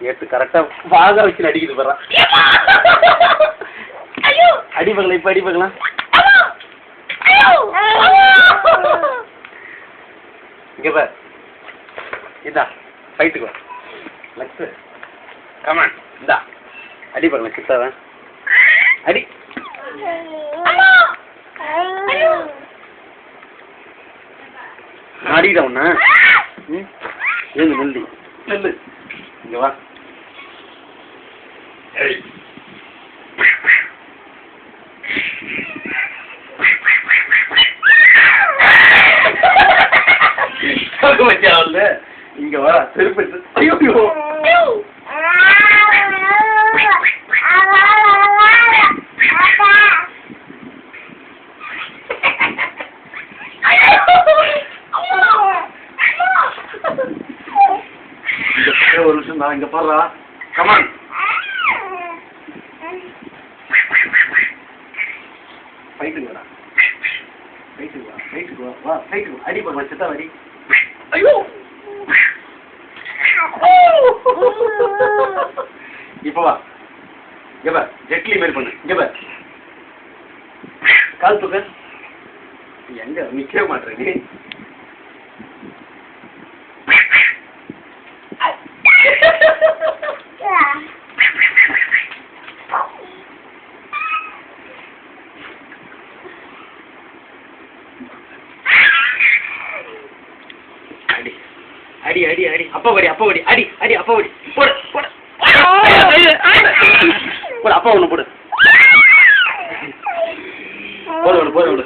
எடுத்து கரெக்டா வாக வச்சு அடிக்குது பாரு. அடி பார்க்கலாம், இப்ப அடி பார்க்கலாம். இங்க பார், இதா ஃபைட்டுக்கு வா. லக்ஸ் கமான், இந்தா அடி பார்க்கலாம். கிட்டாவன் அடி. அடிடா உன்ன. ஏழு நெல்லி நெல்லு. இங்க வா. இங்க வா. செருப்பு. ஐயோ ஒரு நிமிஷம் தான். இங்க பாடுறா. கமான். ஃபைட்டுக்கு வரா. ஃபைட்டுக்கு வா. ஃபைட்டுக்கு வா. வா ஃபைட்டுக்கு வா. அடி பார்க்கலாம். சித்தா அடி. ஐயோ இப்ப வா. இங்க பார், ஜெட்லி மேல் பண்ணு. இங்க பார், கால் தூக்க. எங்க நிக்கவே மாட்டேன் நீ. அடி அடி அடி. அப்பா வடி, அப்பா வடி. அடி அடி, அப்பா வடி. போடு போடு போடு. அப்பா ஒண்ணு போடு. போடு போடு போடு.